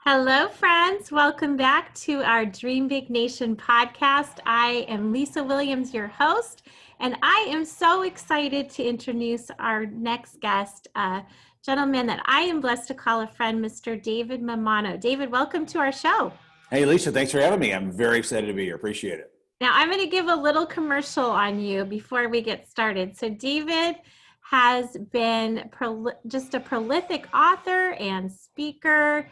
Hello, friends. Welcome back to our Dream Big Nation podcast. I am Lisa Williams, your host, and I am so excited to introduce our next guest, a gentleman that I am blessed to call a friend, Mr. David Mammano. David, welcome to our show. Hey, Lisa, thanks for having me. I'm very excited to be here. Appreciate it. Now, I'm going to give a little commercial on you before we get started. So, David has been just a prolific author and speaker.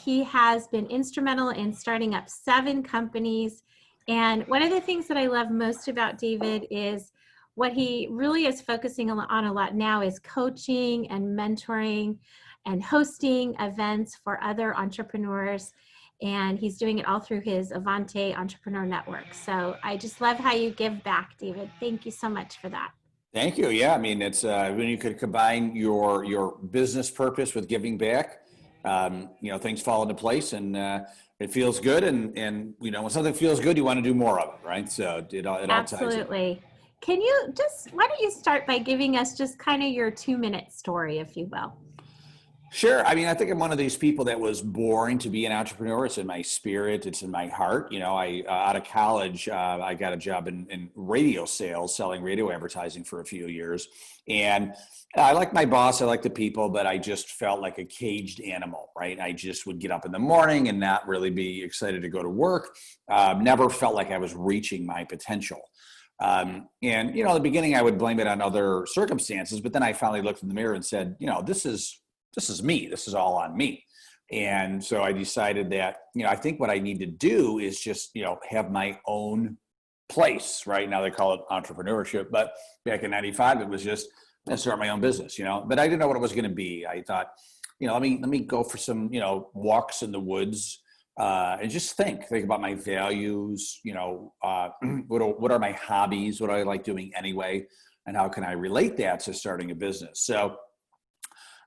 He has been instrumental in starting up 7 companies. And one of the things that I love most about David is what he really is focusing on a lot now is coaching and mentoring and hosting events for other entrepreneurs. And he's doing it all through his Avante Entrepreneur Network. So I just love how you give back, David. Thank you so much for that. Thank you. Yeah, I mean, it's when you could combine your business purpose with giving back, things fall into place and it feels good. And when something feels good, you want to do more of it, right? So it all ties in. Absolutely. Can you why don't you start by giving us just kind of your 2-minute story, if you will? Sure. I mean, I think I'm one of these people that was born to be an entrepreneur. It's in my spirit. It's in my heart. I out of college, I got a job in radio sales, selling radio advertising for a few years. And I liked my boss. I liked the people, but I just felt like a caged animal, right? I just would get up in the morning and not really be excited to go to work. Never felt like I was reaching my potential. In the beginning, I would blame it on other circumstances, but then I finally looked in the mirror and said, this is me. This is all on me. And so I decided that, I think what I need to do is just, have my own place. Right now they call it entrepreneurship, but back in 95, it was just start my own business, but I didn't know what it was going to be. I thought, let me go for some, walks in the woods and just think about my values, what are my hobbies? What do I like doing anyway? And how can I relate that to starting a business? So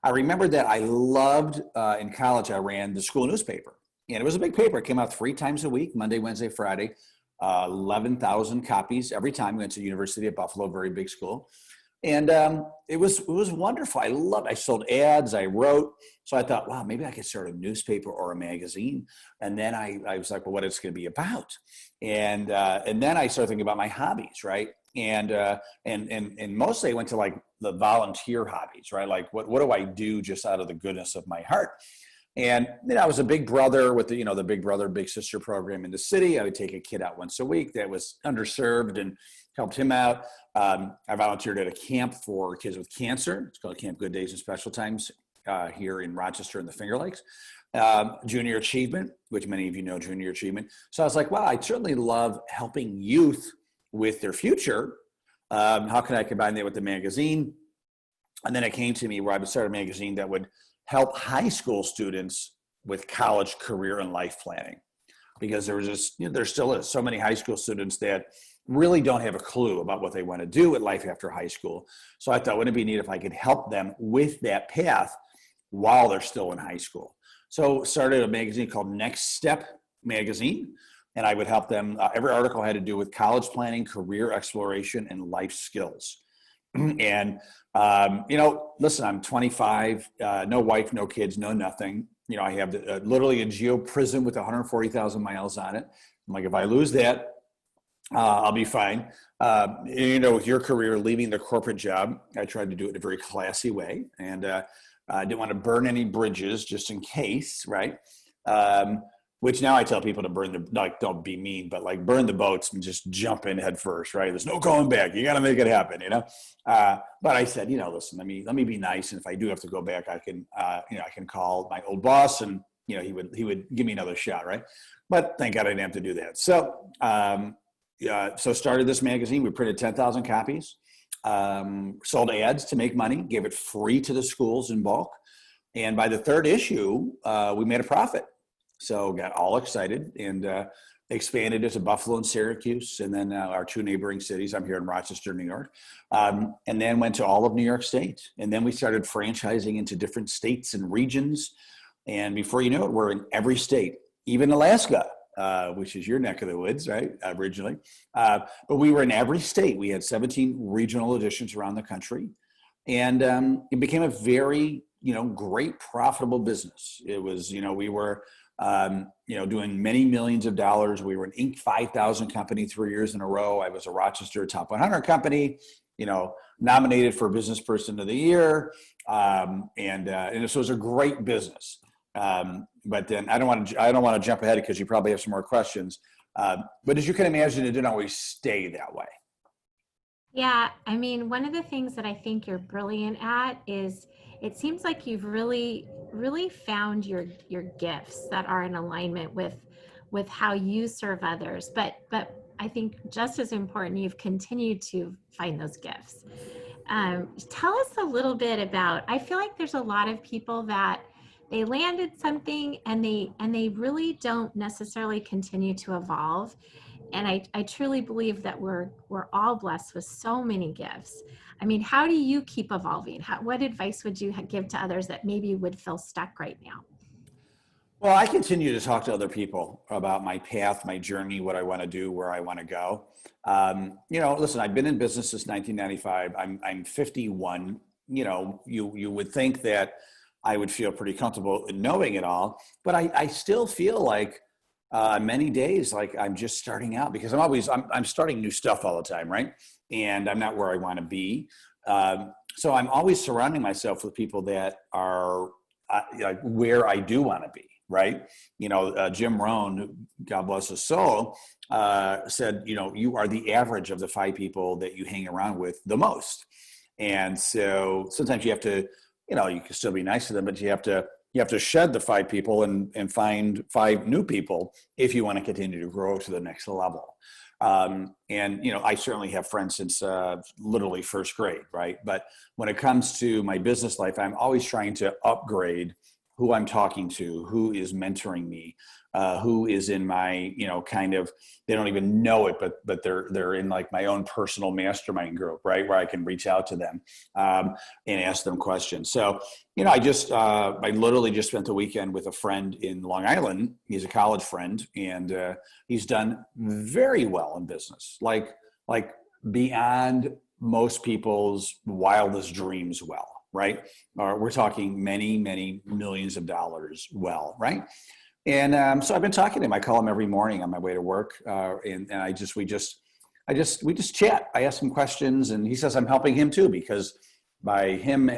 I remember that I loved, in college, I ran the school newspaper. And it was a big paper. It came out 3 times a week, Monday, Wednesday, Friday, 11,000 copies every time. We went to the University of Buffalo, very big school. And it was wonderful. I sold ads, I wrote. So I thought, wow, maybe I could start a newspaper or a magazine. And then I was like, well, what is it going to be about? And then I started thinking about my hobbies, right? And mostly I went to like the volunteer hobbies, right? Like what do I do just out of the goodness of my heart? And I was a big brother with the big brother, big sister program in the city. I would take a kid out once a week that was underserved and helped him out. I volunteered at a camp for kids with cancer. It's called Camp Good Days and Special Times here in Rochester in the Finger Lakes. Junior Achievement, which many of you know Junior Achievement. So I was like, wow, I certainly love helping youth with their future. How can I combine that with the magazine? And then it came to me where I would start a magazine that would help high school students with college, career, and life planning. Because there was just, there still is so many high school students that really don't have a clue about what they want to do with life after high school. So I thought, wouldn't it be neat if I could help them with that path while they're still in high school? So started a magazine called Next Step Magazine. And I would help them. Every article had to do with college planning, career exploration, and life skills. And, listen, I'm 25, no wife, no kids, no nothing. I have literally a geo prison with 140,000 miles on it. I'm like, if I lose that, I'll be fine. With your career, leaving the corporate job, I tried to do it in a very classy way. And I didn't want to burn any bridges just in case, right? Which now I tell people to don't be mean, but like burn the boats and just jump in head first, right? There's no going back. You got to make it happen, But I said, listen, let me be nice. And if I do have to go back, I can call my old boss and, he would give me another shot, right? But thank God I didn't have to do that. So, so started this magazine. We printed 10,000 copies, sold ads to make money, gave it free to the schools in bulk. And by the 3rd issue, we made a profit. So got all excited and expanded it to Buffalo and Syracuse, and then our 2 neighboring cities. I'm here in Rochester, New York, and then went to all of New York State. And then we started franchising into different states and regions. And before you know it, we're in every state, even Alaska, which is your neck of the woods, right, originally. But we were in every state. We had 17 regional editions around the country. And it became a very great profitable business. It was, we were, doing many millions of dollars. We were an Inc. 5000 company 3 years in a row. I was a Rochester Top 100 company, nominated for Business Person of the Year. And this was a great business. But then I don't want to jump ahead because you probably have some more questions. But as you can imagine, it didn't always stay that way. Yeah, I mean, one of the things that I think you're brilliant at is it seems like you've really found your gifts that are in alignment with how you serve others. But I think just as important, you've continued to find those gifts. Tell us a little bit about, I feel like there's a lot of people that they landed something and they really don't necessarily continue to evolve. And I truly believe that we're all blessed with so many gifts. I mean, how do you keep evolving? What advice would you give to others that maybe would feel stuck right now? Well, I continue to talk to other people about my path, my journey, what I want to do, where I want to go. Listen, I've been in business since 1995. I'm 51. You would think that I would feel pretty comfortable in knowing it all, but I still feel like many days like I'm just starting out because I'm starting new stuff all the time, right? And I'm not where I want to be. So I'm always surrounding myself with people that are like where I do want to be. Right. Jim Rohn, God bless his soul, said, you are the average of the 5 people that you hang around with the most. And so sometimes you have to, you can still be nice to them, but you have to shed the 5 people and find 5 new people if you want to continue to grow to the next level. I certainly have friends since literally first grade. Right. But when it comes to my business life, I'm always trying to upgrade who I'm talking to, who is mentoring me, who is in my, they don't even know it, but they're in like my own personal mastermind group, right? Where I can reach out to them and ask them questions. So, I literally just spent the weekend with a friend in Long Island. He's a college friend and he's done very well in business, like beyond most people's wildest dreams well. Right? We're talking many, many millions of dollars well, right? And so I've been talking to him. I call him every morning on my way to work, and we just chat. I ask him questions, and he says I'm helping him too because by him,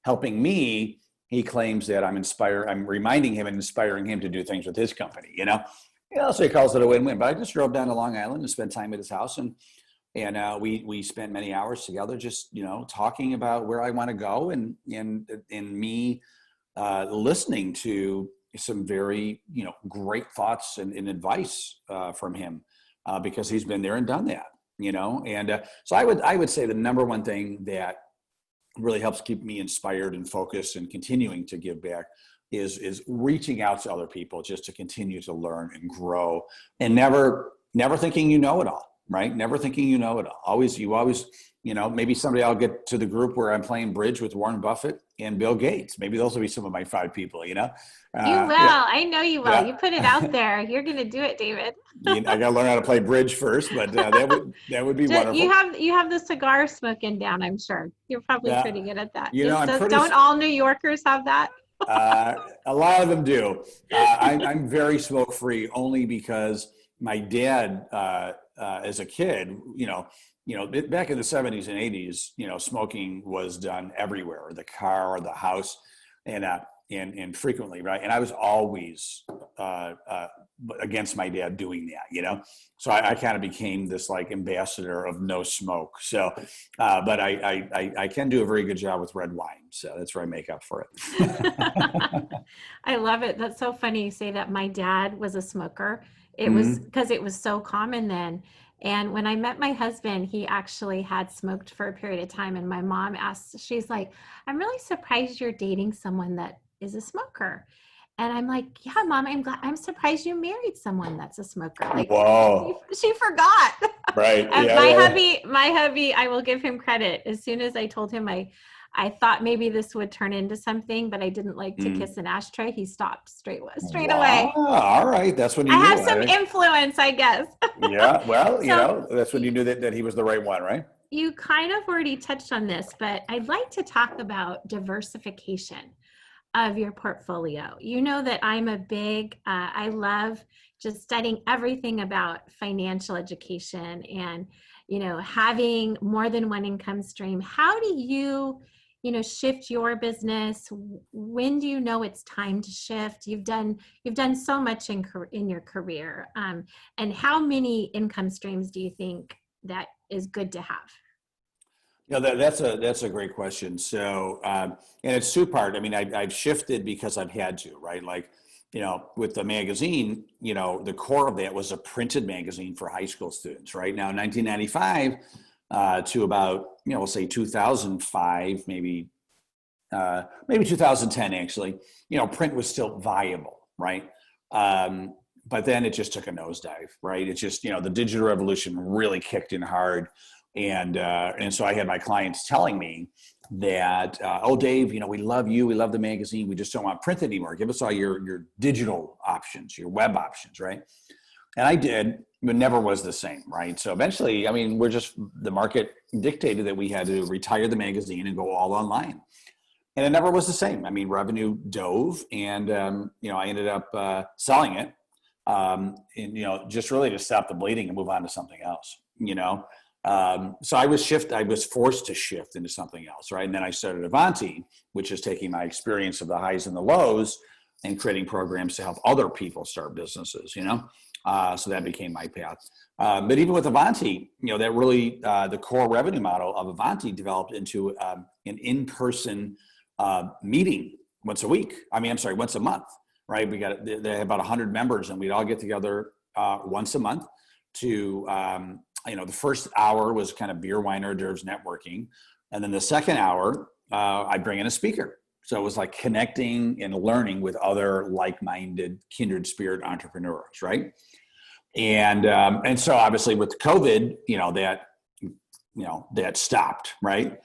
helping me, he claims that I'm reminding him and inspiring him to do things with his company. So he calls it a win-win. But I just drove down to Long Island and spent time at his house and we spent many hours together, just talking about where I want to go, and me listening to some very great thoughts and advice from him because he's been there and done that. So I would say the number one thing that really helps keep me inspired and focused and continuing to give back is reaching out to other people just to continue to learn and grow, and never thinking you know it all. Right? Never thinking you know it all. You always, maybe someday I'll get to the group where I'm playing bridge with Warren Buffett and Bill Gates. Maybe those will be some of my 5 people, You will. I know you will. Yeah. You put it out there. You're going to do it, David. I got to learn how to play bridge first, but that would be wonderful. You have the cigar smoking down, I'm sure. You're probably pretty good at that. Don't all New Yorkers have that? A lot of them do. I'm very smoke free only because my dad, as a kid, back in the 70s and 80s, smoking was done everywhere, the car or the house, and frequently, right? And I was always against my dad doing that, So I kind of became this like ambassador of no smoke. So, but I can do a very good job with red wine, so that's where I make up for it. I love it. That's so funny you say that. My dad was a smoker. It was because it was so common then. And when I met my husband, he actually had smoked for a period of time. And my mom asked, she's like, I'm really surprised you're dating someone that is a smoker. And I'm like, yeah, Mom, I'm surprised you married someone that's a smoker. Like, whoa. She forgot. Right. And my hubby, I will give him credit. As soon as I told him I thought maybe this would turn into something, but I didn't like to kiss an ashtray, he stopped straight away. All right. That's when you I knew. have some influence, I guess. Yeah. Well, that's when you knew that he was the right one, right? you kind of already touched on this, but I'd like to talk about diversification of your portfolio. You know that I'm a big, I love just studying everything about financial education and, having more than one income stream. How do you, shift your business? When do you know it's time to shift? You've done so much in your career. And how many income streams do you think that is good to have? That's a great question. So, and it's two-part. I mean, I've shifted because I've had to, right? Like, with the magazine, the core of that was a printed magazine for high school students, right? Now, 1995 to about, we'll say 2005, maybe 2010, actually, print was still viable, right? But then it just took a nosedive, right? It just, the digital revolution really kicked in hard. And so I had my clients telling me that, oh, Dave, we love you. We love the magazine. We just don't want print anymore. Give us all your digital options, your web options, right? And I did, but never was the same, right? So eventually, I mean, the market dictated that we had to retire the magazine and go all online. And it never was the same. I mean, revenue dove, and I ended up selling it, and just really to stop the bleeding and move on to something else. So I was forced to shift into something else, right? And then I started Avanti, which is taking my experience of the highs and the lows and creating programs to help other people start businesses. So that became my path. But even with Avanti, that really the core revenue model of Avanti developed into an in-person meeting once a month, right? They have about 100 members, and we'd all get together once a month to, the first hour was kind of beer, wine, hors d'oeuvres networking. And then the second hour, I bring in a speaker. So it was like connecting and learning with other like-minded, kindred spirit entrepreneurs, right? And so obviously with COVID, that stopped, right?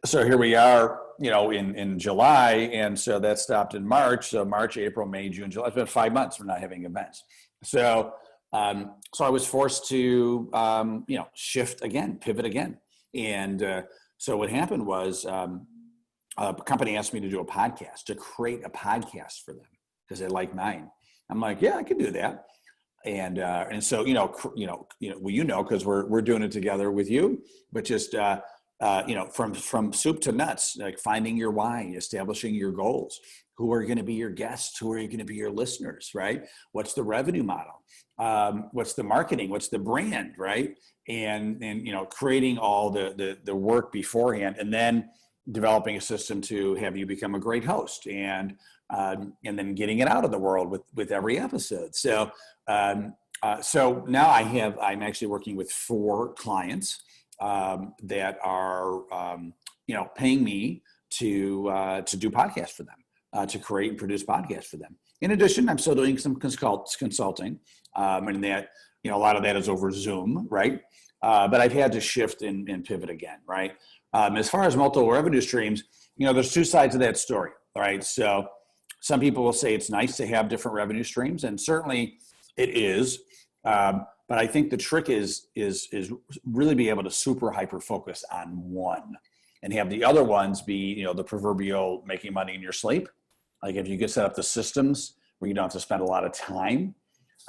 So here we are, in July, and so that stopped in March. So March, April, May, June, July. It's been 5 months we're not having events. So I was forced to, shift again, pivot again. And so what happened was a company asked me to do a podcast, to create a podcast for them because they like mine. I'm like, yeah, I can do that. And so, because we're doing it together with you, but just, from soup to nuts, like finding your why, establishing your goals, who are going to be your guests, who are going to be your listeners, right? What's the revenue model? What's the marketing? What's the brand, right? And creating all the work beforehand, and then developing a system to have you become a great host, and then getting it out of the world with every episode. So so now I'm actually working with 4 clients that are paying me to do podcasts for them, to create and produce podcasts for them. In addition, I'm still doing some consulting, and that a lot of that is over Zoom, right? But I've had to shift and pivot again, right? As far as multiple revenue streams, there's 2 sides of that story, right? So some people will say it's nice to have different revenue streams, and certainly it is. But I think the trick is really be able to super hyper focus on one, and have the other ones be, the proverbial making money in your sleep. Like if you could set up the systems where you don't have to spend a lot of time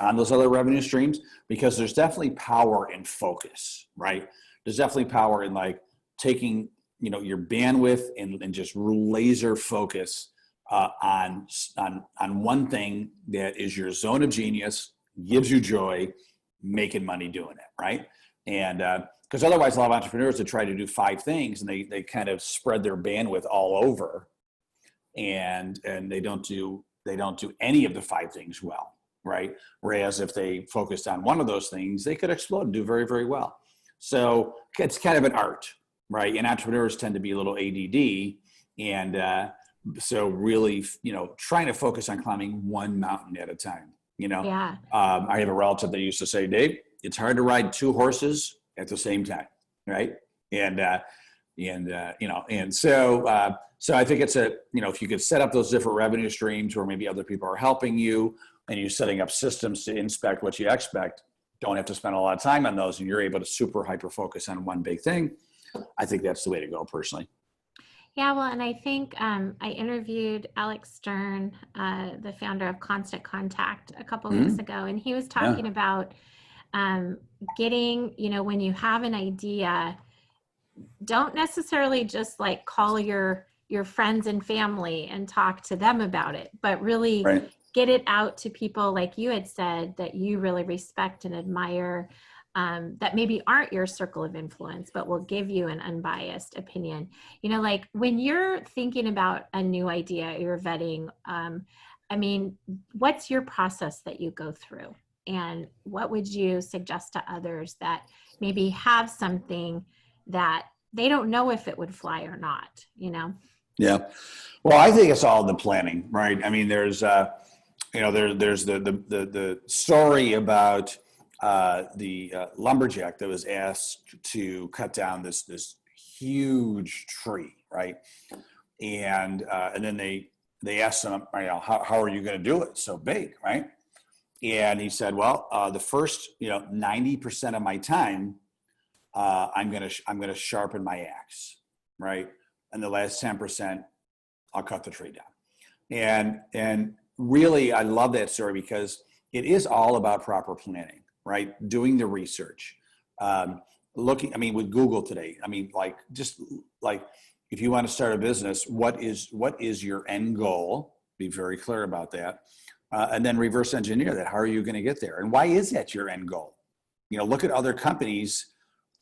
on those other revenue streams, because there's definitely power in focus, right? There's definitely power in like taking, your bandwidth and just laser focus on one thing that is your zone of genius, gives you joy, making money doing it, right? And because otherwise a lot of entrepreneurs that try to do 5 things, and they kind of spread their bandwidth all over, and they don't do any of the 5 things well, right? Whereas if they focused on one of those things, they could explode and do very, very well. So it's kind of an art, right? And entrepreneurs tend to be a little ADD, and so really, trying to focus on climbing one mountain at a time. Yeah. I have a relative that used to say, Dave, it's hard to ride 2 horses at the same time, right? And so I think it's if you could set up those different revenue streams where maybe other people are helping you, and you're setting up systems to inspect what you expect, don't have to spend a lot of time on those, and you're able to super hyper focus on one big thing. I think that's the way to go personally. Yeah, well, and I think I interviewed Alex Stern, the founder of Constant Contact, a couple weeks Mm-hmm. ago, and he was Yeah. talking about getting, when you have an idea, don't necessarily just like call your friends and family and talk to them about it, but really Right. get it out to people like you had said that you really respect and admire, that maybe aren't your circle of influence, but will give you an unbiased opinion. Like when you're thinking about a new idea, you're vetting, I mean, what's your process that you go through? And what would you suggest to others that maybe have something that they don't know if it would fly or not? Yeah. Well, I think it's all the planning, right? I mean, there's there's the story about the lumberjack that was asked to cut down this huge tree, right? And then they asked him, how are you going to do it so big, right? And he said, well, the first 90% of my time, I'm gonna sharpen my axe, right? And the last 10%, I'll cut the tree down. And really, I love that story because it is all about proper planning, right? Doing the research, looking. I mean, with Google today, I mean, just like if you want to start a business, what is your end goal? Be very clear about that, and then reverse engineer that. How are you going to get there? And why is that your end goal? Look at other companies,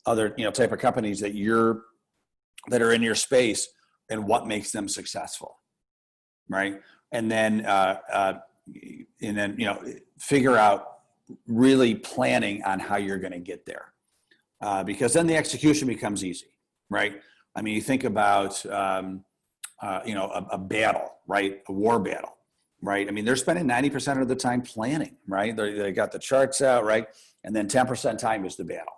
other type of companies that are in your space, and what makes them successful, right? And then figure out really planning on how you're going to get there, because then the execution becomes easy, right? I mean, you think about a battle, right? A war battle, right? I mean, they're spending 90% of the time planning, right? They got the charts out, right? And then 10% time is the battle.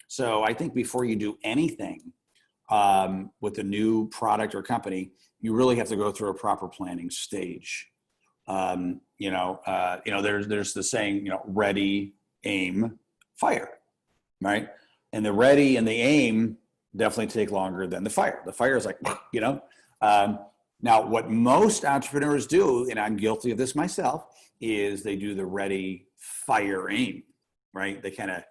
So I think before you do anything with a new product or company, you really have to go through a proper planning stage. There's the saying, ready, aim, fire, right? And the ready and the aim definitely take longer than the fire. The fire is like, now what most entrepreneurs do, and I'm guilty of this myself, is they do the ready, fire, aim, right? They kind of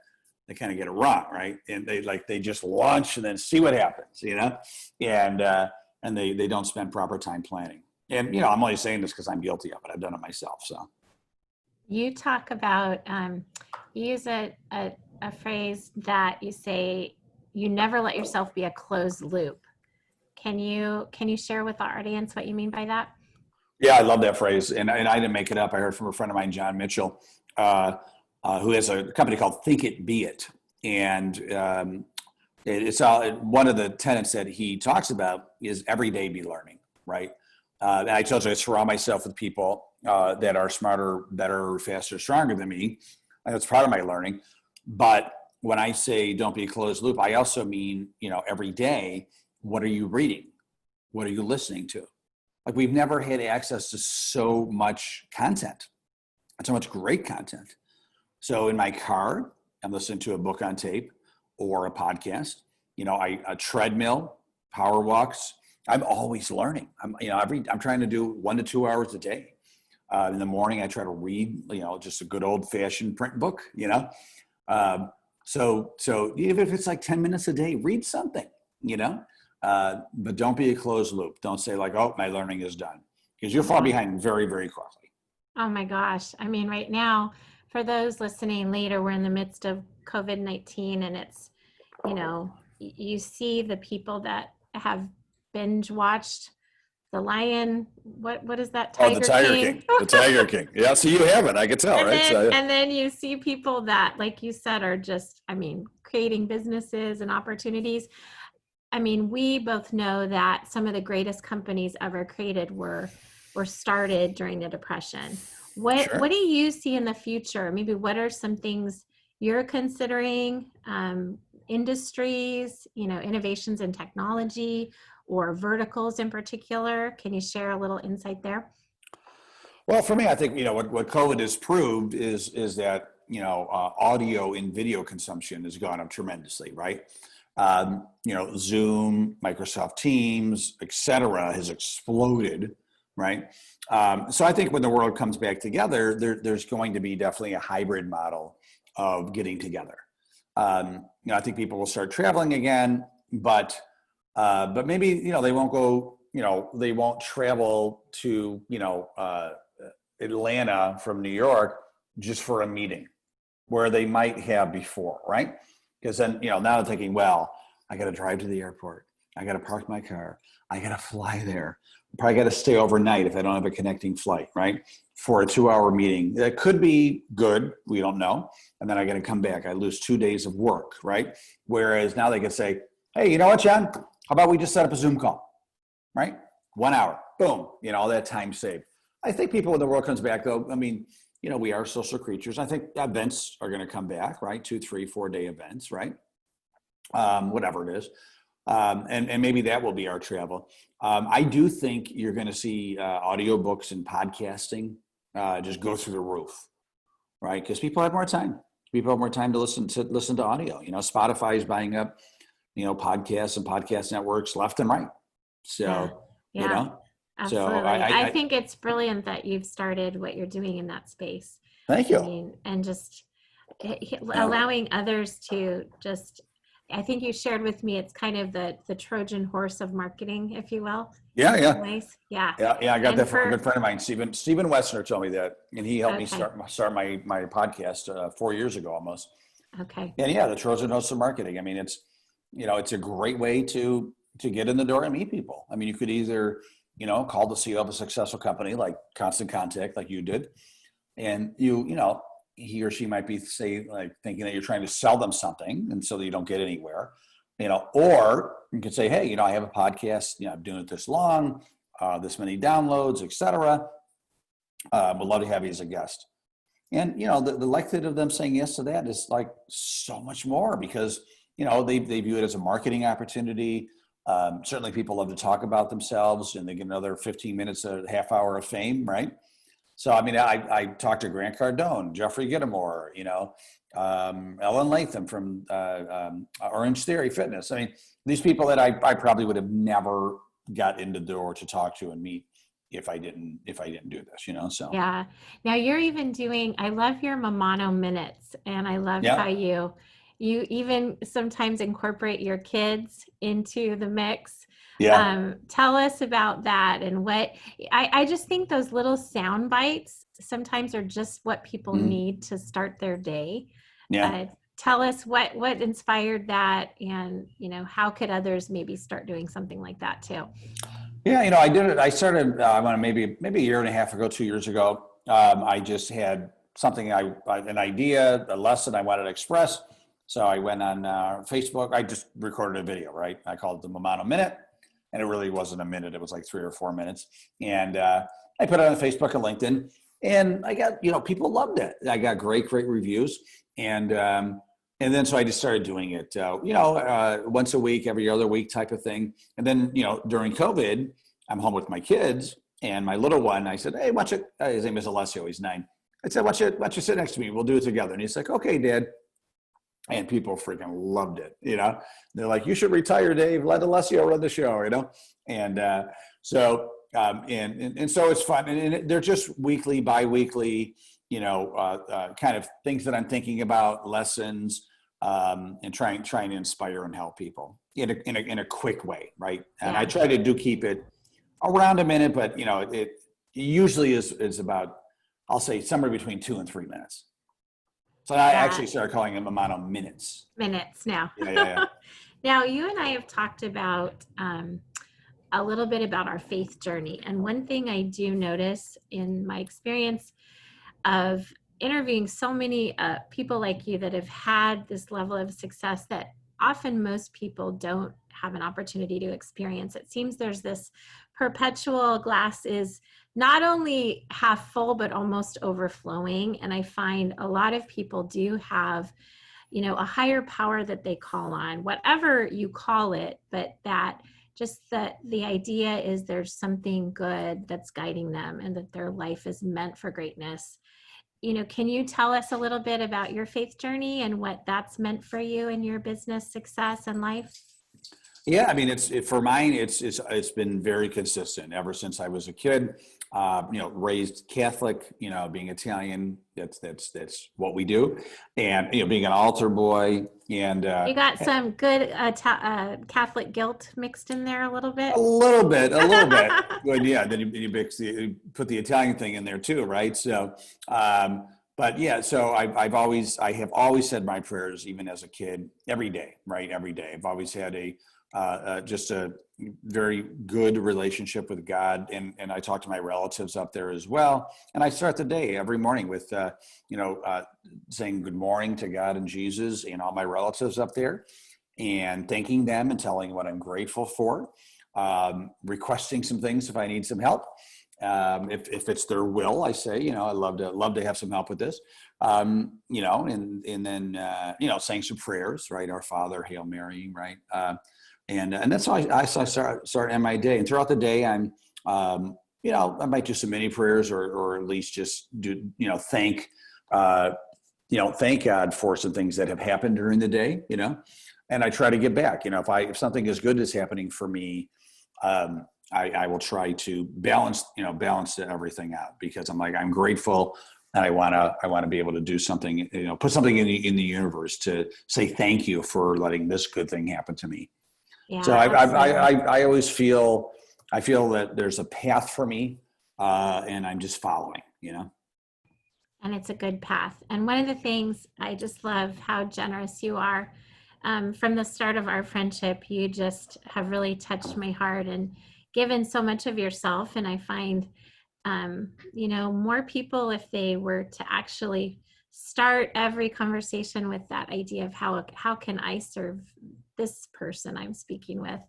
get it wrong, right? And they just launch and then see what happens, and they don't spend proper time planning. And I'm only saying this because I'm guilty of it. I've done it myself. So You talk about, you use a phrase that you say, you never let yourself be a closed loop. Can you share with our audience what you mean by that? yeah, I love that phrase, and I didn't make it up. I heard from a friend of mine, John Mitchell, who has a company called Think It, Be It, and it's all, one of the tenets that he talks about is every day be learning, right? And I told you I surround myself with people that are smarter, better, faster, stronger than me. And that's part of my learning. But when I say don't be a closed loop, I also mean, every day, what are you reading? What are you listening to? Like, we've never had access to so much content and so much great content. So in my car, I'm listening to a book on tape or a podcast, a treadmill, power walks. I'm always learning. I'm trying to do 1 to 2 hours a day. In the morning, I try to read, just a good old fashioned print book, So even if it's like 10 minutes a day, read something, but don't be a closed loop. Don't say like, oh, my learning is done, because you'll fall behind very, very quickly. Oh my gosh. I mean, right now, for those listening later, we're in the midst of COVID-19, and it's, you see the people that have binge watched The Lion. What is that? Oh, the Tiger Tiger King. King, the Tiger King. Yeah, so you have it. I can tell, And right? then, So, and then you see people that, like you said, are just, I mean, creating businesses and opportunities. I mean, we both know that some of the greatest companies ever created were started during the Depression. What sure. do you see in the future? Maybe what are some things you're considering, industries, innovations in technology or verticals in particular? Can you share a little insight there? Well, for me, I think what COVID has proved is that audio and video consumption has gone up tremendously, right? Zoom, Microsoft Teams, et cetera, has exploded, right? So I think when the world comes back together, there's going to be definitely a hybrid model of getting together. I think people will start traveling again, but maybe, they won't go, they won't travel to, Atlanta from New York just for a meeting where they might have before, right? Because then, now I'm thinking, well, I got to drive to the airport. I got to park my car. I got to fly there. Probably got to stay overnight if I don't have a connecting flight, right? For a 2-hour meeting. That could be good. We don't know. And then I got to come back. I lose 2 days of work, right? Whereas now they can say, hey, you know what, John? How about we just set up a Zoom call, right? 1 hour, boom, all that time saved. I think people, when the world comes back, though, I mean, we are social creatures. I think events are going to come back, right? 2, 3, 4-day events, right? Whatever it is. And maybe that will be our travel. I do think you're going to see audiobooks and podcasting just go through the roof, right? Because people have more time. People have more time to listen to audio. Spotify is buying up, podcasts and podcast networks left and right. So, yeah. Absolutely. So I think it's brilliant that you've started what you're doing in that space. Thank you. I mean, and just allowing others to just, I think you shared with me, it's kind of the Trojan horse of marketing, if you will. Yeah. Yeah. I got that from a good friend of mine, Stephen Wessner told me that, and he helped me start my podcast 4 years ago almost. Okay. And the Trojan horse of marketing. I mean, it's a great way to get in the door and meet people. I mean, you could either call the CEO of a successful company like Constant Contact, like you did, and he or she might be thinking that you're trying to sell them something, and so that you don't get anywhere, or you could say, hey, I have a podcast, I'm doing it this long, this many downloads, etc. Would love to have you as a guest. And the likelihood of them saying yes to that is like so much more because they view it as a marketing opportunity. Certainly people love to talk about themselves and they get another 15 minutes, a half hour of fame, right? So, I mean, I talked to Grant Cardone, Jeffrey Gittimore, Ellen Latham from Orange Theory Fitness. I mean, these people that I probably would have never got into the door to talk to and meet if I didn't do this, so. Yeah. Now you're even doing, I love your Mammano Minutes, and I love how you even sometimes incorporate your kids into the mix. Yeah. Tell us about that and what I just think those little sound bites sometimes are just what people need to start their day. Yeah. Tell us what inspired that, and how could others maybe start doing something like that too? Yeah, I did it. I started maybe a year and a half ago, 2 years ago. I just had something, an idea, a lesson I wanted to express. So I went on Facebook. I just recorded a video, right? I called it the Mammano Minute, and it really wasn't a minute. It was like 3 or 4 minutes. And I put it on Facebook and LinkedIn, and I got, people loved it. I got great reviews. And then so I just started doing it, once a week, every other week type of thing. And then, during COVID, I'm home with my kids and my little one. I said, hey, watch it. His name is Alessio. He's 9. I said, watch you sit next to me. We'll do it together. And he's like, okay, Dad. And people freaking loved it. They're like, you should retire, Dave. Let Alessio run the show, And so it's fun. And they're just weekly, bi-weekly, kind of things that I'm thinking about, lessons, and trying to inspire and help people in a quick way, right? And I try to keep it around a minute, but it usually is about, I'll say, somewhere between 2 and 3 minutes. So I actually started calling them Mammano Minutes. Minutes now. Yeah. Now you and I have talked about a little bit about our faith journey, and one thing I do notice in my experience of interviewing so many people like you that have had this level of success that often most people don't have an opportunity to experience. It seems there's this perpetual glass is not only half full, but almost overflowing. And I find a lot of people do have, a higher power that they call on, whatever you call it, but that just the idea is there's something good that's guiding them and that their life is meant for greatness. can you tell us a little bit about your faith journey and what that's meant for you in your business success and life? Yeah, I mean, for mine, it's been very consistent ever since I was a kid. Raised Catholic. Being Italian, that's what we do, and being an altar boy, and You got some good Catholic guilt mixed in there a little bit. a little bit. Well, yeah, then you put the Italian thing in there too, right? So, but yeah, so I have always said my prayers, even as a kid, every day, right? Every day. I've always had just a very good relationship with God, and I talk to my relatives up there as well. And I start the day every morning with saying good morning to God and Jesus and all my relatives up there, and thanking them and telling what I'm grateful for, requesting some things if I need some help. If it's their will, I say, I love to have some help with this. And then saying some prayers, right? Our Father, Hail Mary, right? And that's how I start in my day. And throughout the day, I might do some mini prayers, or at least just do, thank God for some things that have happened during the day, and I try to get back. If something as good is happening for me, I will try to balance everything out, because I'm grateful, and I want to be able to do something, put something in the universe to say thank you for letting this good thing happen to me. Yeah, So I always feel that there's a path for me, and I'm just following. and it's a good path. And one of the things, I just love how generous you are. From the start of our friendship, you just have really touched my heart and given so much of yourself. And I find, more people, if they were to actually start every conversation with that idea of how can I serve this person I'm speaking with,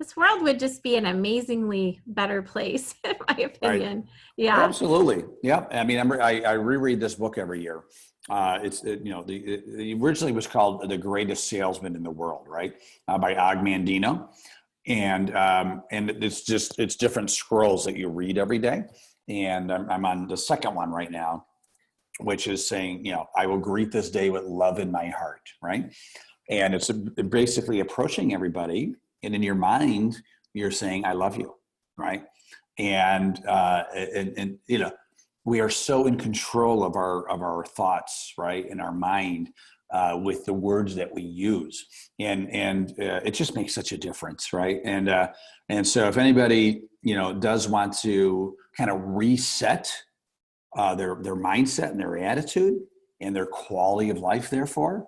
this world would just be an amazingly better place, in my Right. opinion. Yeah. Absolutely. Yeah. I mean, I reread this book every year. The originally was called The Greatest Salesman in the World, right? By Og Mandino. And it's different scrolls that you read every day. And I'm on the second one right now, which is saying, I will greet this day with love in my heart, right? And it's basically approaching everybody, and in your mind, you're saying, I love you, right? And we are so in control of our thoughts, right, in our mind, with the words that we use, and it just makes such a difference, right? And so if anybody does want to kind of reset their mindset and their attitude and their quality of life, therefore,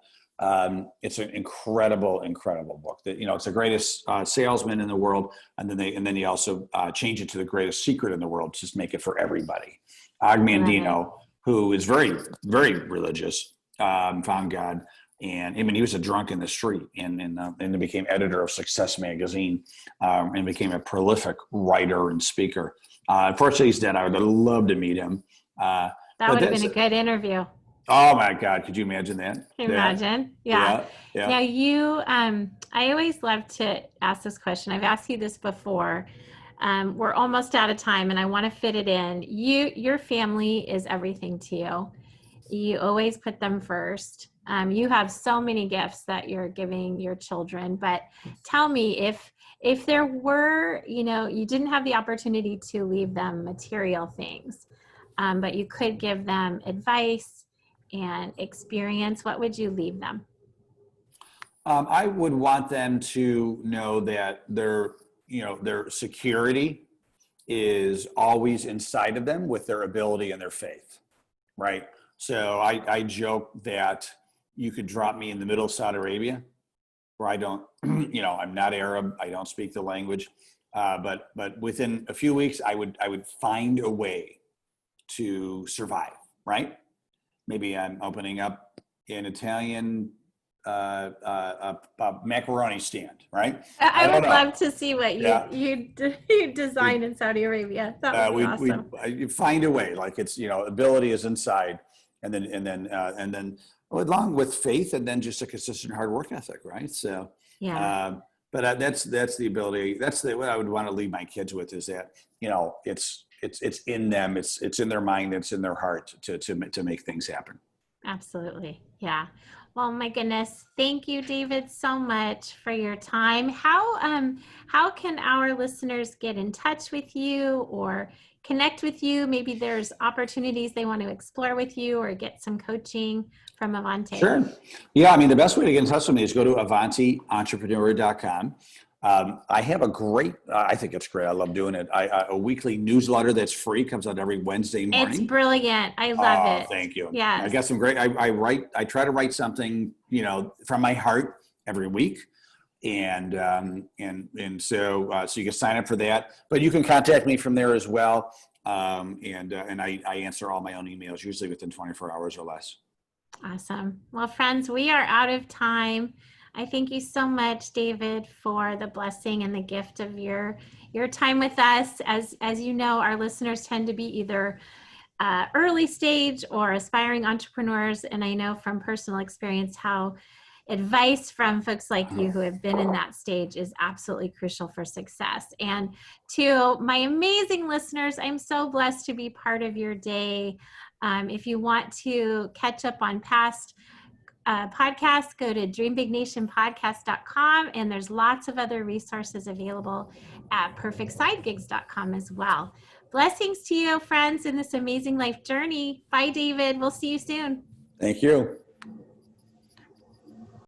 it's an incredible book. That it's the greatest salesman in the world, and then they also change it to the greatest secret in the world, just make it for everybody. Og Mandino, who is very, very religious, found God, and I mean he was a drunk in the street, and then became editor of Success magazine, and became a prolific writer and speaker. Unfortunately, he's dead. I would have loved to meet him. That would have been a good interview. Oh my God! Could you imagine that? Can you imagine? Yeah. Yeah. Now I always love to ask this question. I've asked you this before. We're almost out of time, and I want to fit it in. Your family is everything to you. You always put them first. You have so many gifts that you're giving your children. But tell me, if there were, you didn't have the opportunity to leave them material things, but you could give them advice and experience, what would you leave them? I would want them to know that their security is always inside of them with their ability and their faith, right? So I joke that you could drop me in the middle of Saudi Arabia, where I don't, I'm not Arab, I don't speak the language, but within a few weeks, I would find a way to survive, right? Maybe I'm opening up an Italian a macaroni stand, right? I don't would know. love to see what you designed We in Saudi Arabia. That would be awesome. we find a way, like it's ability is inside, and then along with faith, and then just a consistent hard work ethic, right? So Yeah. but that's the ability. That's what I would want to leave my kids with, is that it's in them. It's in their mind. It's in their heart to make things happen. Absolutely. Yeah. Well, my goodness. Thank you, David, so much for your time. How can our listeners get in touch with you or connect with you? Maybe there's opportunities they want to explore with you or get some coaching from Avante. Sure. Yeah, I mean, the best way to get in touch with me is go to AvantiEntrepreneur.com. I have a great, I think it's great. I love doing it. A weekly newsletter that's free, comes out every Wednesday It's morning. brilliant. I love Oh, it. thank you. I Yes. got some great, I try to write something, from my heart every week. So you can sign up for that, but you can contact me from there as well. I answer all my own emails, usually within 24 hours or less. Awesome. Well, friends, we are out of time. I thank you so much, David, for the blessing and the gift of your time with us. As you know, our listeners tend to be either early stage or aspiring entrepreneurs, and I know from personal experience how advice from folks like you who have been in that stage is absolutely crucial for success. And to my amazing listeners, I'm so blessed to be part of your day. If you want to catch up on past podcasts, go to dreambignationpodcast.com, and there's lots of other resources available at perfectsidegigs.com as well. Blessings to you, friends, in this amazing life journey. Bye, David. We'll see you soon. Thank you.